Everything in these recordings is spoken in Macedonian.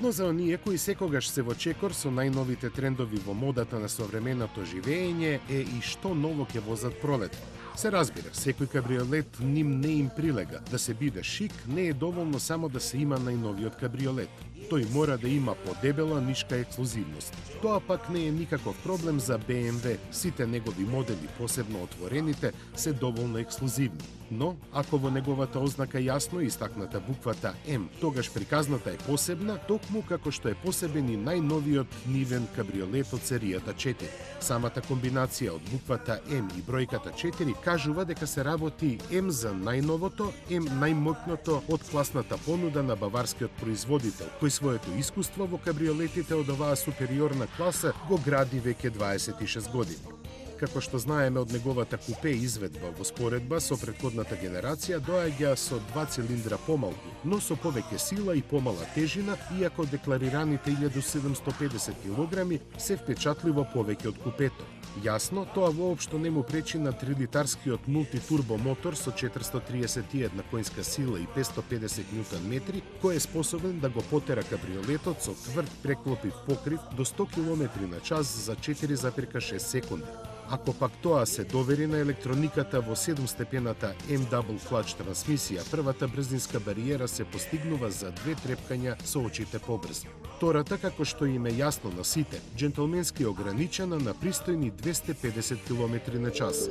Но за оние кои секогаш се во чекор со најновите трендови во модата на современото живеење е и што ново ќе возат пролет. Се разбира, секој кабриолет ним не им прилега. Да се биде шик не е доволно само да се има најновиот кабриолет. Тој мора да има подебела нишка ексклузивност. Тоа пак не е никаков проблем за BMW. Сите негови модели, посебно отворените, се доволно ексклузивни. Но, ако во неговата ознака јасно истакната буквата М, тогаш приказната е посебна, токму како што е посебен и најновиот нивен кабриолет од серијата 4. Самата комбинација од буквата М и бројката 4 кажува дека се работи М за најновото, М најмоќното од класната понуда на баварскиот производител, кој своето искуство во кабриолетите од оваа супериорна класа го гради веќе 26 години. Како што знаеме од неговата купе изведба во споредба со претходната генерација доаѓа со 2 цилиндра помалку, но со повеќе сила и помала тежина, иако декларираните 1750 кг се впечатливо повеќе од купето. Јасно, тоа воопшто не му пречи на 3-литарскиот мултитурбо мотор со 431 коњска сила и 550 Нм, кој е способен да го потера кабриолетот со тврд преклопив покрив до 100 км на час за 4,6 секунди. Ако пак тоа се довери на електрониката во 7-степената M-Double Clutch трансмисија, првата брзинска бариера се постигнува за 2 трепкања со очите побрзо. Втората, како што им е јасно на сите, джентлменски ограничена на пристојни 250 км на час.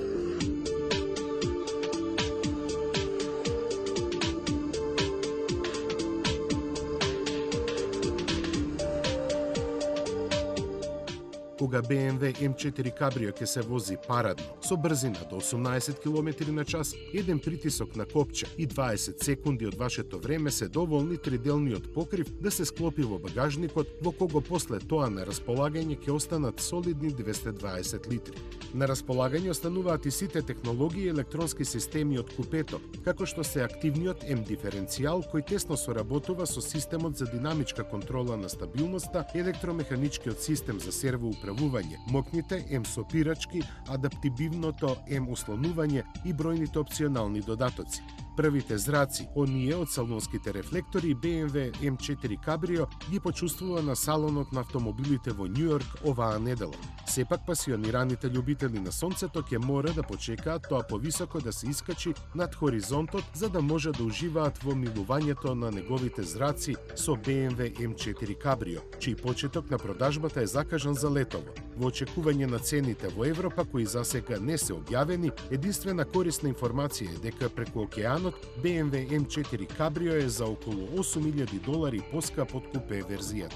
Кога BMW M4 Cabrio ќе се вози парадно, со брзина до 18 км на час, еден притисок на копче и 20 секунди од вашето време се доволни триделниот покрив да се склопи во багажникот, во кого после тоа на располагање ќе останат солидни 220 литри. На располагање остануваат и сите технологии и електронски системи од купето, како што се активниот M-диференцијал кој тесно соработува со системот за динамичка контрола на стабилноста, електромеханичкиот систем за сервоуправување, мокните М-сопирачки, адаптивното М-услонување и бројните опционални додатоци. Првите зраци, оние од салонските рефлектори, BMW M4 Cabrio ги почувствува на салонот на автомобилите во Њујорк оваа недела. Сепак пасионираните љубители на сонцето ќе мора да почекаат тоа повисоко да се искачи над хоризонтот за да може да уживаат во милувањето на неговите зраци со BMW M4 Cabrio, чиј почеток на продажбата е закажан за летово. Во очекување на цените во Европа, кои засега не се објавени, единствена корисна информација е дека преку океанот BMW M4 Cabrio е за околу $8.000 поскап од купе верзијата.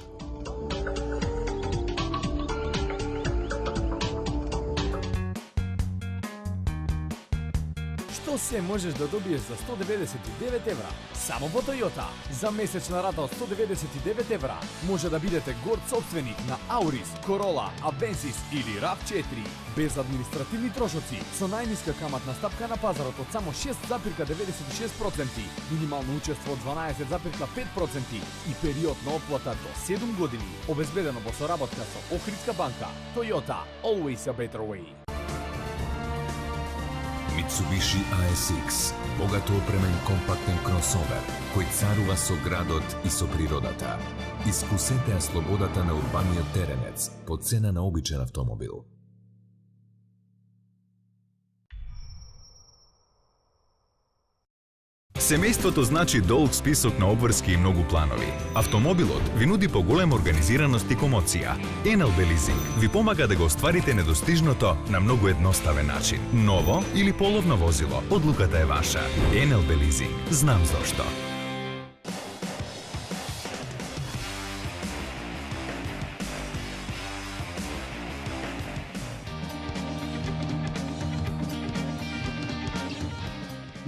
Што се можеш да добиеш за 199 евра? Само во Toyota. За месечна рата од 199 евра може да бидете горд собственик на Auris, Corolla, Avensis или RAV4. Без административни трошоци, со најниска каматна стапка на пазарот од само 6,96%, минимално учество од 12,5% и период на отплата до 7 години. Обезбедено во соработка со Охридска банка. Toyota, always a better way. Mitsubishi ASX, богато опремен компактен кросовер, кој царува со градот и со природата. Искусете ја слободата на урбаниот теренец по цена на обичен автомобил. Семејството значи долг список на обврски и многу планови. Автомобилот ви нуди поголема организираност и комоција. NLB Leasing ви помага да го остварите недостижното на многу едноставен начин. Ново или половно возило, одлуката е ваша. NLB Leasing. Знам зошто.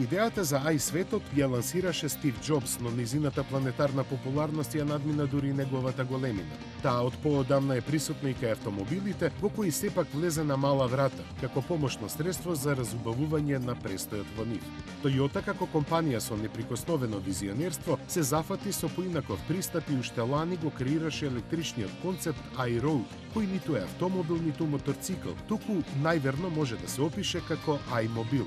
Идејата за iSветот ја лансираше Стив Џобс, но низината планетарна популарност ја надмина дури неговата големина. Таа од поодамна е присутна и кај автомобилите, во кои сепак влезе на мала врата, како помошно средство за разубавување на престојот во нив. Toyota како компанија со неприкосновено визионерство се зафати со поинаков пристап и уште лани го креираше електричниот концепт iRoad, кој ниту е автомобил, ниту моторцикл, туку најверно може да се опише како iMobil.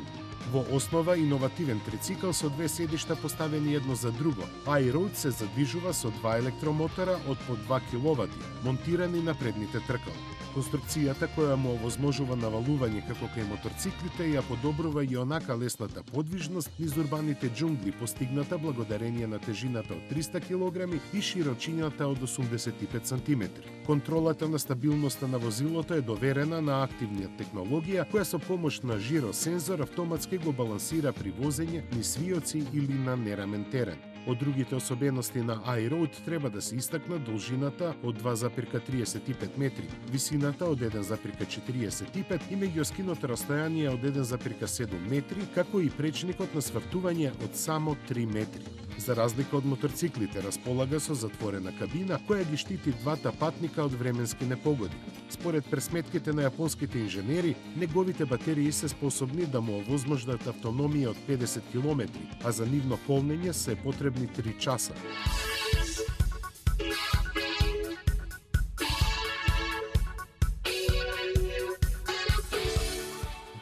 Во основа иновативен трицикл со две седишта поставени едно за друго. iRoad се задвижува со два електромотора од по 2 киловати, монтирани на предните тркала. Конструкцијата која му овозможува навалување како кај моторциклите ја подобрува и онака лесната подвижност низ урбаните џунгли, постигната благодарение на тежината од 300 кг и широчината од 85 см. Контролата на стабилноста на возилото е доверена на активниот технологија која со помош на жиросензор автоматски го балансира при возење низ свиоци или на нерамен терен. Од другите особености на iRoad треба да се истакна должината од 2,35 метри, висината од 1,45 и меѓускиното растојание од 1,7 метри, како и пречникот на свртување од само 3 метри. За разлика од моторциклите, располага со затворена кабина која ги штити двата патника од временски непогоди. Според пресметките на јапонските инженери, неговите батерии се способни да му овозмождат автономија од 50 км, а за нивно полнење се потребни 3 часа.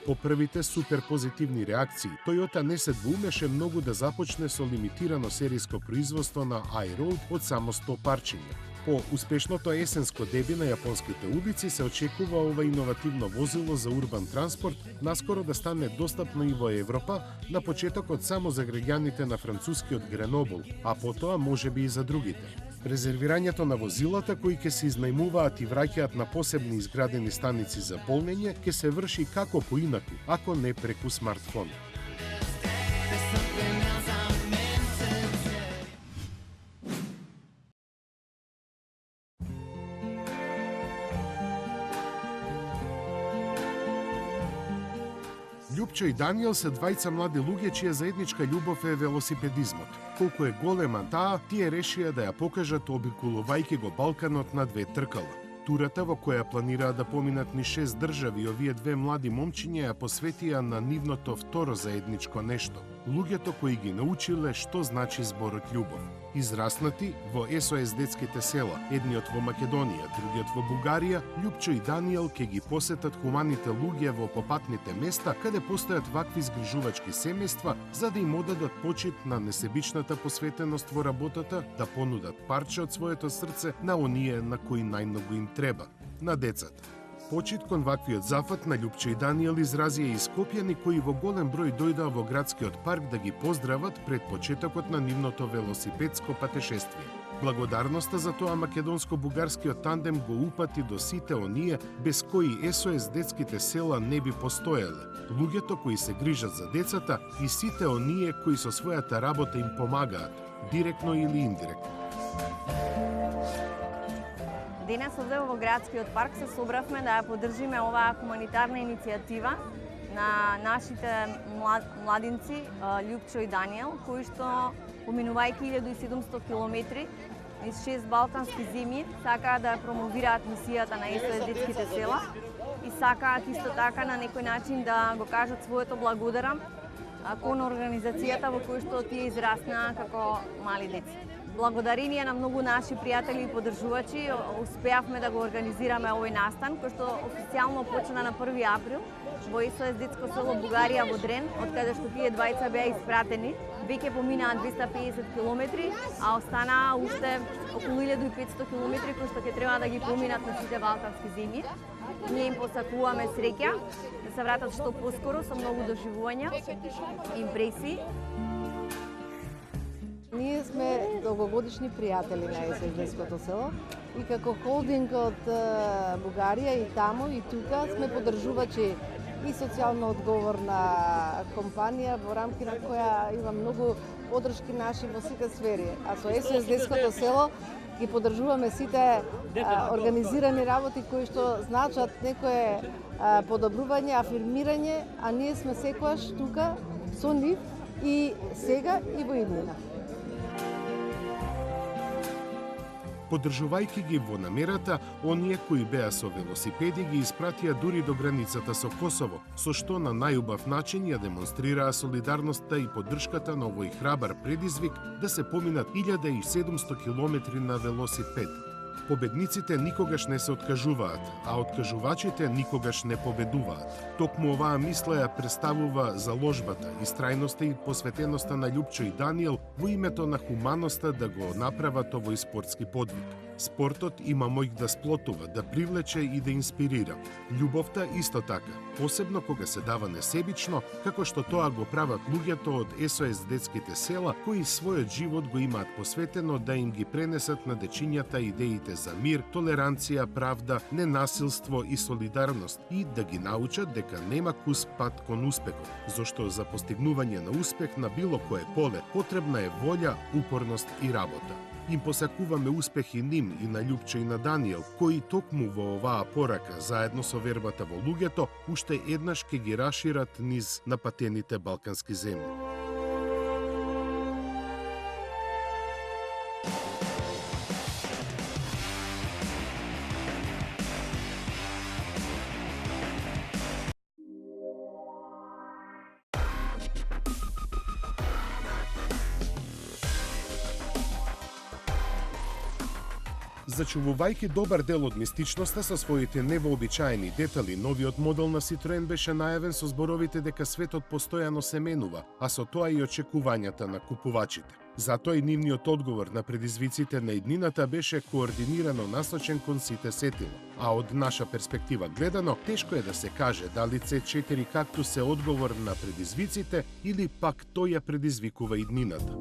По првите суперпозитивни реакции, Toyota не се двумеше многу да започне со лимитирано серијско производство на iRoad од само 100 парчиња. По успешното есенско деби на јапонските улици се очекува ова иновативно возило за урбан транспорт наскоро да стане достапно и во Европа, на почетокот само за граѓаните на францускиот Гренобол, а потоа можеби и за другите. Резервирањето на возилата кои ќе се изнајмуваат и враќаат на посебни изградени станици за полнење ќе се врши како поинаку, ако не преку смартфон. Љупчо и Даниел се двајца млади луѓе чија заедничка љубов е велосипедизмот. Колку е голема таа, тие решија да ја покажат обиколувајќи го Балканот на две тркала. Турата во која планираат да поминат ни 6 држави, овие две млади момчиња ја посветија на нивното второ заедничко нешто. Луѓето кои ги научиле што значи зборот љубов. Израснати во СОС детските села, едниот во Македонија, другиот во Бугарија, Љупчо и Даниел ќе ги посетат хуманите луѓе во попатните места каде постојат вакви згрижувачки семејства за да им одадат почит на несебичната посветеност во работата, да понудат парче од своето срце на оние на кои најмногу им треба, на децата. Почит кон ваквиот зафат на Љупчо и Даниел изразија и скопјани кои во голем број дојдоа во градскиот парк да ги поздрават пред почетокот на нивното велосипедско патешествие. Благодарноста за тоа македонско-бугарскиот тандем го упати до сите оние без кои СОС детските села не би постоеле. Луѓето кои се грижат за децата и сите оние кои со својата работа им помагаат, директно или индиректно. Денес овде во градскиот парк се собравме да ја поддржиме оваа хуманитарна иницијатива на нашите младинци Љупчо и Даниел, кои што поминувајќи 1700 километри низ 6 балкански земји, сакаат да ја промовираат мисијата на СОС детските села и сакаат исто така на некој начин да го кажат своето благодарам кон организацијата во која што тие израснаа како мали деца. Благодарение на многу наши пријатели и поддржувачи, успеавме да го организираме овој настан, кој што официјално почна на 1 април во СОС детско село Бугарија во Дрен, од каде што тие двајца беа испратени. Веќе поминаа 250 километри, а останаа уште околу 1500 километри кои што ќе треба да ги поминат на сите балкански земји. Ние им посакуваме среќа, да се вратат што поскоро со многу доживувања, импресии. Ние сме долгогодишни пријатели на СОС детското село и како холдинг од Бугарија и таму и тука сме поддржувачи и социјално одговорна компанија во рамки на која има многу поддршки наши во сите сфери. А со СОС детското село ги поддржуваме сите организирани работи кои што значат некое подобрување, афирмирање, а ние сме секогаш тука со нив и сега и во иднина. Поддржувајќи ги во намерата, оние кои беа со велосипеди ги испратија дури до границата со Косово, со што на најубав начин ја демонстрираа солидарноста и поддршката на овој храбар предизвик да се поминат 1700 километри на велосипед. Победниците никогаш не се откажуваат, а откажувачите никогаш не победуваат. Токму оваа мисла ја представува заложбата, истрајноста и посветеноста на Љупчо и Даниел во името на хуманоста да го направат овој спортски подвиг. Спортот има моќ да сплотува, да привлече и да инспирира. Љубовта исто така, посебно кога се дава несебично, како што тоа го прават луѓето од СОС детските села, кои својот живот го имаат посветено да им ги пренесат на дечињата идеите за мир, толеранција, правда, ненасилство и солидарност и да ги научат дека нема кус пат кон успехот, зашто за постигнување на успех на било кое поле потребна е волја, упорност и работа. Им посакуваме успехи ним и на Љупчо и на Даниел, кои токму во оваа порака, заедно со вербата во луѓето, уште еднаш ќе ги рашират низ напатените балкански земји. Зачувувајќи добар дел од мистичноста со своите невообичаени детали, новиот модел на Citroen беше најавен со зборовите дека светот постојано се менува, а со тоа и очекувањата на купувачите. Затоа и нивниот одговор на предизвиците на иднината беше координирано насочен кон сите сетило. А од наша перспектива гледано, тешко е да се каже дали C4 Cactus е одговор на предизвиците или пак тој ја предизвикува иднината.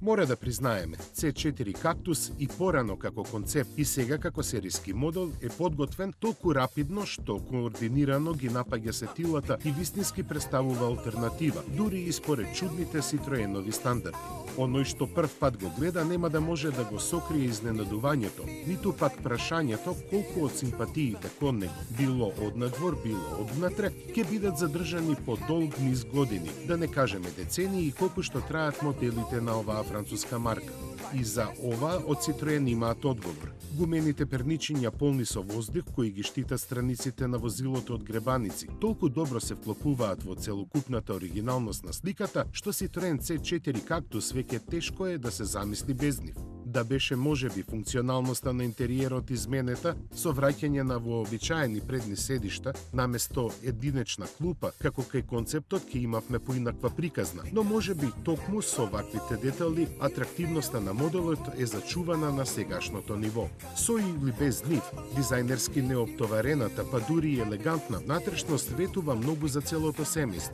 Мора да признаеме, C4 Cactus и порано како концепт и сега како сериски модел е подготвен толку рапидно што координирано ги напаѓа сетилата и вистински представува алтернатива, дури и според чудните Citroenoви стандарди. Оној што прв пат го гледа нема да може да го сокрие изненадувањето, ниту пак прашањето колку од симпатиите кон него, било од надвор, било од внатре, ќе бидат задржани по долг низ години, да не кажеме децении и колку што траат моделите на оваа француска марка. И за ова од Citroen имаат одговор. Гумените перничиња полни со воздух кои ги штитат страниците на возилото од гребаници, толку добро се вклопуваат во целокупната оригиналност на сликата, што Citroen C4 Cactus веќе тешко е да се замисли без нив. Да беше можеби функционалноста на интериерот изменета со враќање на вообичаени предни седишта наместо единечна клупа, како кај концептот ќе имавме поинаква приказна, но можеби токму со ваквите детали атрактивноста на моделот е зачувана на сегашното ниво. Со или без нив, дизајнерски неоптоварената, па дури и елегантна внатрешност ветува многу за целото семејство.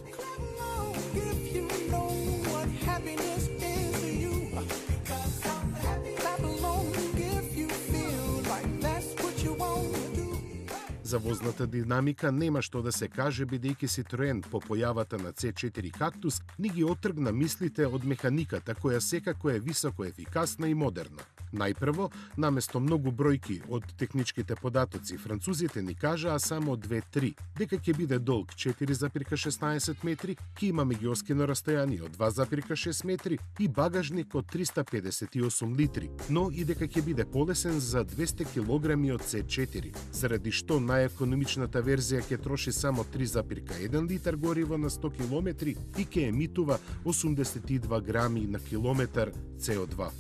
За возната динамика нема што да се каже, бидејќи Citroen по појавата на C4 Cactus ни ги отргна мислите од механиката, која секако е високо ефикасна и модерна. Најпрво, наместо многу бројки од техничките податоци, французите ни кажаа само 2-3, дека ќе биде долг 4,16 метри, ќе има меѓуоскино растојание од 2,6 метри и багажник од 358 литри, но и дека ќе биде полесен за 200 килограми од C4, заради што најекономичната верзија ќе троши само 3,1 литар гориво на 100 километри и ќе емитува 82 грами на километар CO2.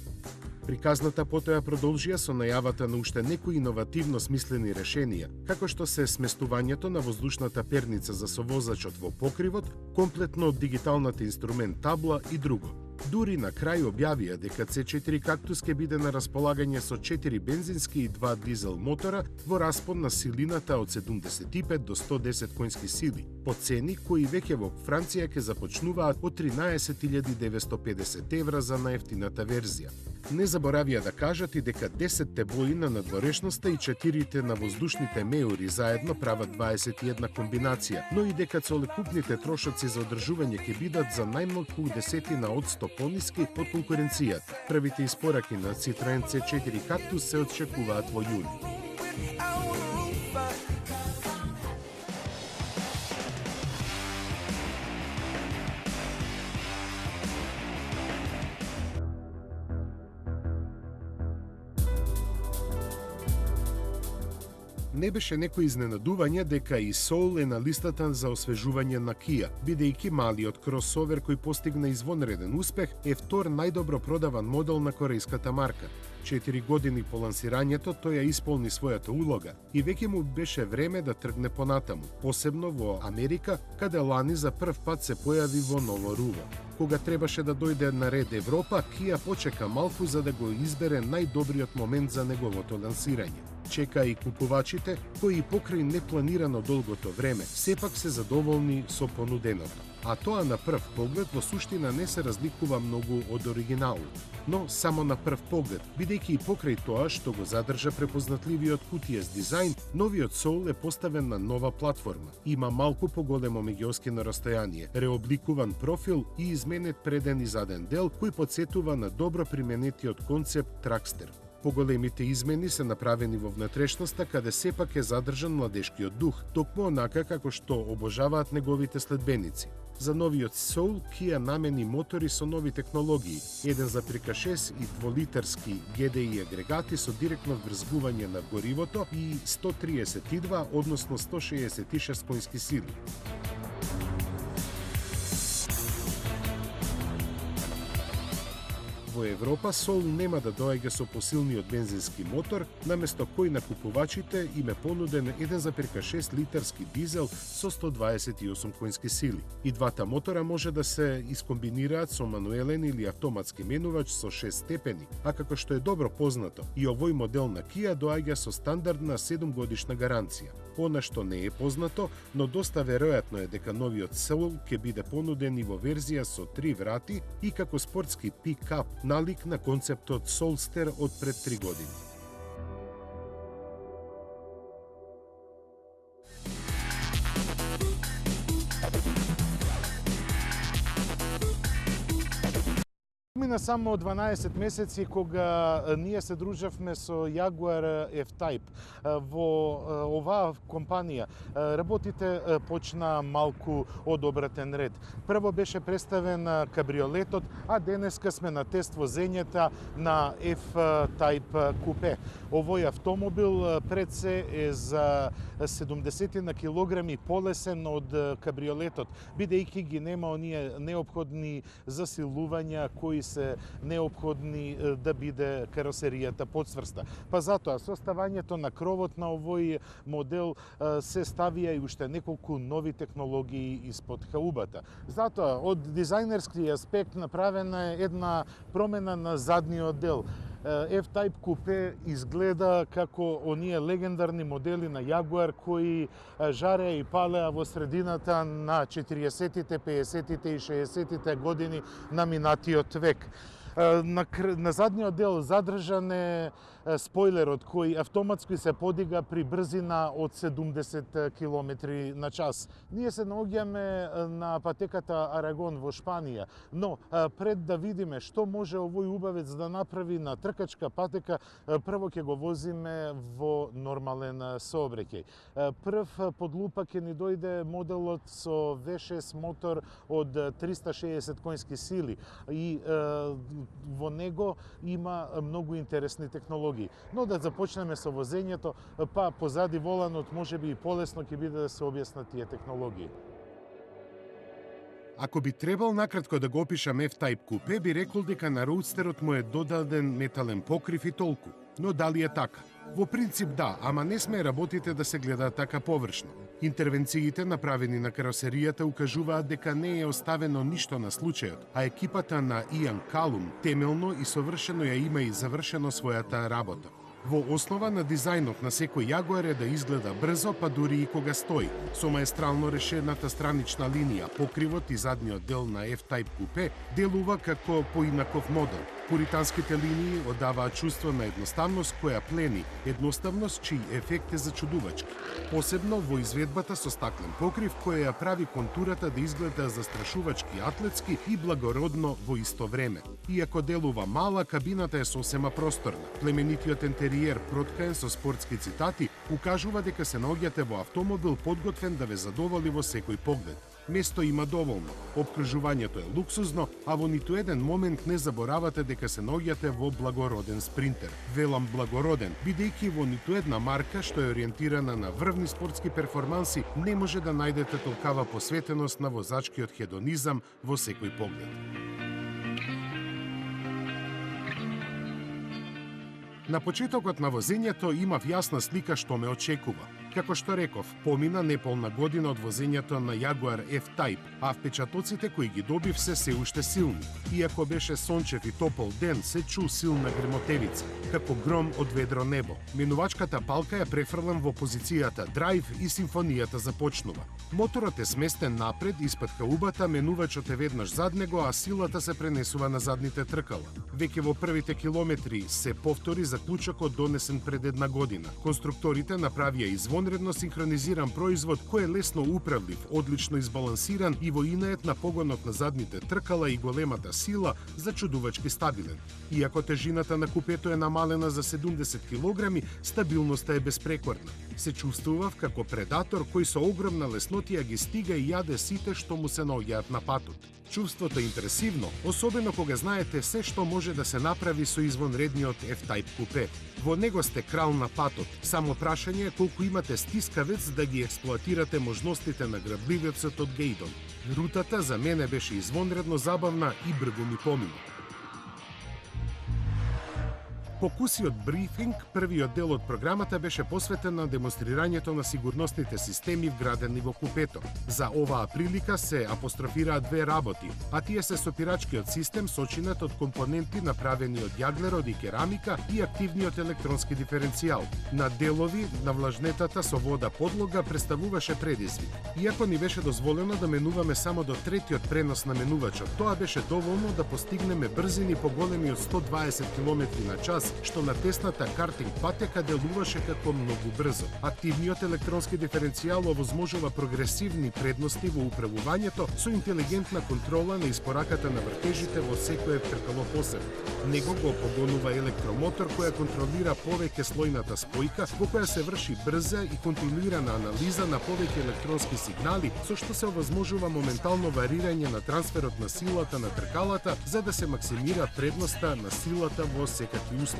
Приказната потоа продолжија со најавата на уште некои иновативно смислени решенија, како што се сместувањето на воздушната перница за совозачот во покривот, комплетно од дигиталната инструмент табла и друго. Дури на крај објавија дека C4 Cactus ќе биде на располагање со 4 бензински и 2 дизел мотора во распон на силината од 75 до 110 конски сили, по цени кои веќе во Франција ќе започнуваат од 13.950 евра за најефтината верзија. Не заборавија да кажат и дека 10 бои на надворешноста и 4 на воздушните меури заедно прават 21 комбинација, но и дека целокупните трошоци за одржување ќе бидат за најмногу 10% пониски од конкуренцијата. Првите испораки на Citroen C4 Cactus се очекуваат во јуни. Не беше некој изненадување дека и Soul е на листата за освежување на Kia, бидејќи малиот кросовер кој постигна извонреден успех е втор најдобро продаван модел на корејската марка. 4 години по лансирањето тој ја исполни својата улога и веќе му беше време да тргне понатаму, посебно во Америка, каде лани за прв пат се појави во ново руво. Кога требаше да дојде на ред Европа, Kia почека малку за да го избере најдобриот момент за неговото лансирање. Чека и купувачите, кои покрај непланирано долгото време, сепак се задоволни со понуденото. А тоа на прв поглед во суштина не се разликува многу од оригиналот. Но само на прв поглед, бидејќи и покрај тоа што го задржа препознатливиот кутиест дизајн, новиот Soul е поставен на нова платформа. Има малку поголемо меѓуоскино растојание, реобликуван профил и изменет преден и заден дел кој потсетува на добро применетиот концепт Тракстер. Поголемите измени се направени во внатрешноста, каде сепак е задржан младешкиот дух, токму онака како што обожаваат неговите следбеници. За новиот Soul Kia намени мотори со нови технологии, 1,6 и 2-литарски GDI агрегати со директно врзгување на горивото и 132, односно 166 конски сили. Во Европа Soul нема да доаѓа со посилниот бензински мотор, наместо кој на купувачите им е понуден 1,6 литарски дизел со 128 конски сили. И двата мотора може да се искомбинираат со мануелен или автоматски менувач со 6 степени, а како што е добро познато, и овој модел на Kia доаѓа со стандардна 7-годишна гаранција. Она што не е познато, но доста веројатно е дека новиот Soul ќе биде понуден и во верзија со 3 врати и како спортски пикап, налик на концептот Soulster од пред 3 години. Мина само 12 месеци кога ние се дружевме со Jaguar F-Type. Во оваа компанија работите почна малку од обратен ред. Прво беше представен кабриолетот, а денеска сме на тест возењето на F-Type купе. Овој автомобил пред се е за 70 на килограми полесен од кабриолетот, бидејќи ги нема оние неопходни засилувања кои се неопходни да биде каросеријата подсврста. Па затоа составањето на кровот на овој модел се ставија и уште неколку нови технологии испод хаубата. Затоа од дизајнерски аспект направена е една промена на задниот дел. F-Type купе изгледа како оние легендарни модели на Jaguar кои жареа и палеа во средината на 40-тите, 50-тите и 60-тите години на минатиот век. На задниот дел задржан е спойлерот кој автоматски се подига при брзина од 70 км на час. Ние се наоѓаме на патеката Арагон во Шпанија, но пред да видиме што може овој убавец да направи на тркачка патека, прво ќе го возиме во нормален сообраќај. Прв подлупа ќе ни дојде моделот со V6 мотор од 360 конски сили и во него има многу интересни технологии. Но да започнеме со возењето, па позади воланот можеби и полесно ќе биде да се објаснат тие технологии. Ако би требал накратко да го опишам F-Type купе, би рекол дека на роудстерот му е додаден метален покрив и толку. Но дали е така? Во принцип да, ама не сме работите да се гледаат така површно. Интервенциите направени на каросеријата укажуваат дека не е оставено ништо на случајот, а екипата на Иан Калум темелно и совршено ја има и завршено својата работа. Во основа на дизајнот на секој Jaguar е да изгледа брзо, па дури и кога стои. Со маестрално решената странична линија, покривот и задниот дел на F-Type купе делува како поинаков модел. Пуританските линии оддаваат чувство на едноставност која плени, едноставност чиј ефект е зачудувачки. Посебно во изведбата со стаклен покрив која ја прави контурата да изгледа застрашувачки атлетски и благородно во исто време. Иако делува мала, кабината е сосема просторна. Племенитиот интериер проткаен со спортски цитати Укажува дека се наоѓате во автомобил подготвен да ве задоволи во секој поглед. Место има доволно, опкружувањето е луксузно, а во ниту еден момент не заборавате дека се наоѓате во благороден спринтер. Велам благороден, бидејќи во ниту една марка што е ориентирана на врвни спортски перформанси не може да најдете толкава посветеност на возачкиот хедонизам во секој поглед. На почетокот на возењето имав јасна слика што ме очекува. Како што реков, помина неполна година од возењето на Jaguar F-Type, а впечатоците кои ги добив се уште силни. Иако беше сончев и топол ден, се чу силна гремотевица, како гром од ведро небо. Менувачката палка ја префрлам во позицијата драйв и симфонијата започнува. Моторот е сместен напред, испод каубата, менувачот е веднаш зад него, а силата се пренесува на задните тркала. Веќе во првите километри се повтори заклучокот донесен пред една година. Конструкторите направија извонредно синхронизиран производ кој е лесно управлив, одлично избалансиран и во инеет на погонот на задните тркала и големата сила зачудувачки стабилен. Иако тежината на купето е намалена за 70 кг, стабилноста е безпрекорна. Се чувствував како предатор кој со огромна леснотија ги стига и јаде сите што му се наоѓаат на патот. Чувството е импресивно, особено кога знаете се што може да се направи со извонредниот F-Type купе. Во него сте крал на патот. Само прашање е колку имате стискавец да ги експлоатирате можностите на грабливецот од Гейдон. Рутата за мене беше извонредно забавна и брзо ми помина. По кусиот брифинг, првиот дел од програмата беше посветен на демонстрирањето на сигурносните системи вградени во купето. За оваа прилика се апострофираат две работи, а тие се сопирачкиот систем сочинет од компоненти направени од јаглерод и керамика и активниот електронски диференцијал. На делови на влажнетата со вода подлога представуваше предизвик. Иако ни беше дозволено да менуваме само до третиот пренос на менувачот, тоа беше доволно да постигнеме брзини поголеми од 120 км на час, што на тесната картинг патека делуваше како многу брзо. Активниот електронски диференцијал овозможува прогресивни предности во управувањето со интелигентна контрола на испораката на вртежите во секое тркало посебно. Него го погонува електромотор која контролира повеќе слојната спојка, во која се врши брза и континуирана анализа на повеќе електронски сигнали, со што се овозможува моментално варирање на трансферот на силата на тркалата за да се максимира предноста на силата во секакви услови.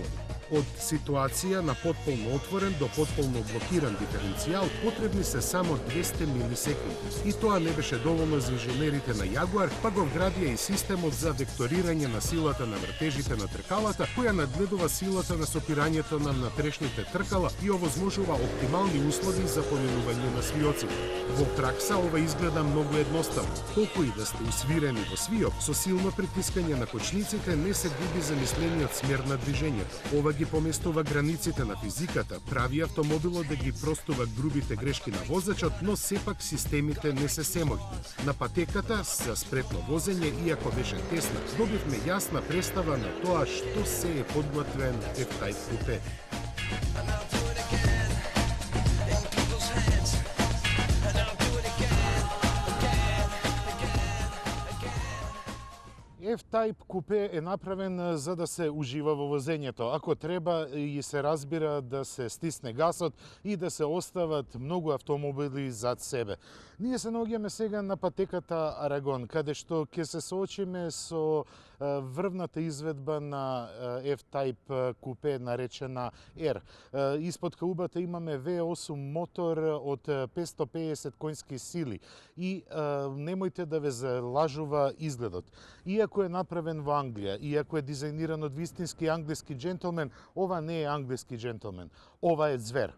Од ситуација на потполно отворен до потполно блокиран диференцијал потребни се само 200 милисекунди. И тоа не беше доволно за инженерите на Jaguar, па го вградија и системот за векторирање на силата на вртежите на тркалата, која надгледува силата на сопирањето на внатрешните тркала и овозможува оптимални услови за поменување на свиоците. Во пракса ова изгледа многу едноставно. Колку и да сте усвирени во свиок, со силно притискање на кочниците не се губи замислениот смер на движењето. Ова ги поместува границите на физиката, прави автомобилот да ги простува грубите грешки на возачот, но сепак системите не се семоќни. На патеката за спретно возење, иако беше тесна, добивме јасна представа на тоа што се е подготвен F-Type купе. F-Type купе е направен за да се ужива во возењето. Ако треба и се разбира да се стисне гасот и да се остават многу автомобили зад себе. Ние се наоѓаме сега на патеката Арагон, каде што ќе се соочиме со врвната изведба на F-Type купе наречена R. Испод каубата имаме V8 мотор од 550 конски сили и немојте да ве залажува изгледот. Иако е направен во Англија, иако е дизајниран од вистински англиски джентлмен, ова не е англиски джентлмен, ова е звер.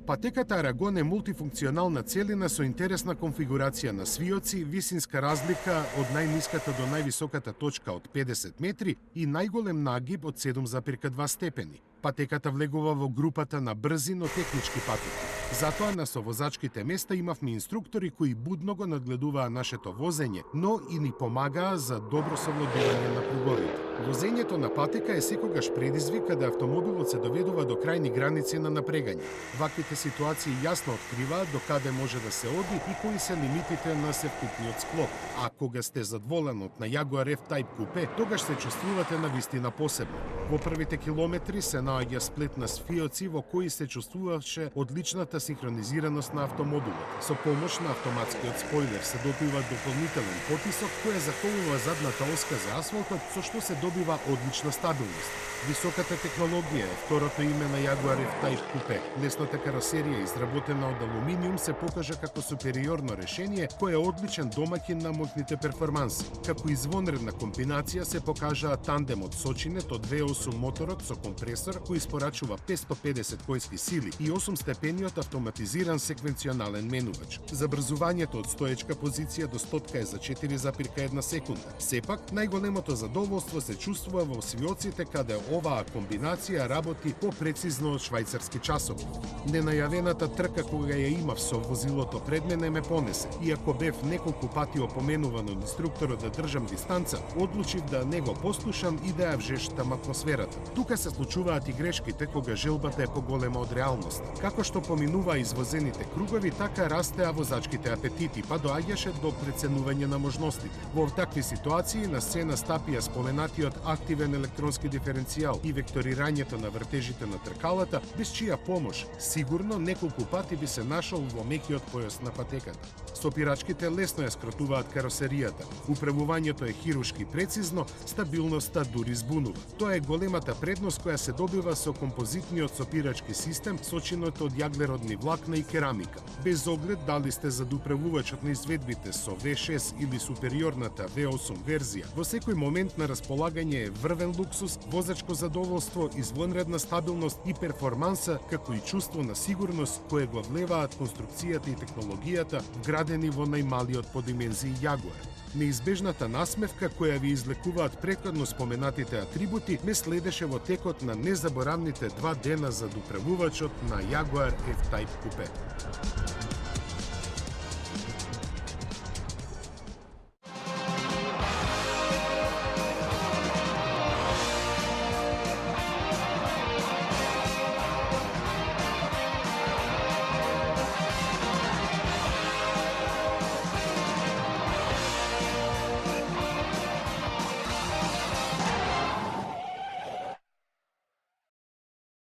Патеката Арагон е мултифункционална целина со интересна конфигурација на свиоци, висинска разлика од најниската до највисоката точка од 50 метри и најголем нагиб од 7,2 степени. Патеката влегува во групата на брзи, но технички патеки. Затоа на совозачките места имавме инструктори кои будно го надгледуваа нашето возење, но и ни помагаа за добро совладување на пруговите. Возењето на патека е секогаш предизвик каде автомобилот се доведува до крајни граници на напрегање. Ваквите ситуации јасно откриваат до каде може да се оди и кои се лимитите на севкупниот склоп. А кога сте задволенот на Jaguar F-Type купе, тогаш се чувствувате навистина посебно. Во првите километри се наоѓа сплет на сфиоци во кои се чувствуваше одличната синхронизираност на автомобилот. Со помош на автоматскиот спойлер се добива дополнителен потисок кој захолува задната оска за асфалтот, со што се добива одлична стабилност. Високата технологија е второто име на Jaguar F-Type купе. Лесната каросерија изработена од алуминиум се покажа како супериорно решение кој е одличен домаќин на моќните перформанси. Како извонредна комбинација се покажаа тандемот сочинет од V8 моторот со компресор кој испорачува 550 којски сили и 8-степениот автоматизиран секвенционален менувач. Забрзувањето од стоечка позиција до стотка е за 4,1 секунда. Сепак, најголемото задоволство се чувствува во свиоците каде оваа комбинација работи попрецизно од швајцарски часовник. Ненајавената трка кога ја имав со возилото пред мене ме понесе. Иако бев неколку пати опоменуван од инструкторот да држам дистанца, одлучив да не го послушам и да ја вжештам атмосферата. Тука се случуваат и грешките кога желбата е поголема од реалност. Како што поминуваа извозените кругови, така растеа возачките апетити, па доаѓаше до преценување на можностите. Во такви ситуации на сцена стапија споменатиот активен електронски диференцијал и векторирањето на вртежите на тркалата, без чија помош сигурно неколку пати би се нашол во мекиот појас на патеката. Стопирачките лесно ја скратуваат каросеријата. Управувањето е хируршки прецизно, стабилноста дури збунува. Тоа е големата предност која се добива со композитниот сопирачки систем сочинет од јаглеродни влакна и керамика. Без оглед дали сте задуправувачот на изведбите со V6 или супериорната V8 верзија, во секој момент на располагање е врвен луксус, возачко задоволство, извонредна стабилност и перформанса, како и чувство на сигурност кое го влеваат конструкцијата и технологијата вградени во најмалиот по димензии Jaguar. Неизбежната насмевка која ви излекуваат претходно споменатите атрибути ме следеше во текот на незаборавните 2 дена за доправувачот на Jaguar F-Type купе.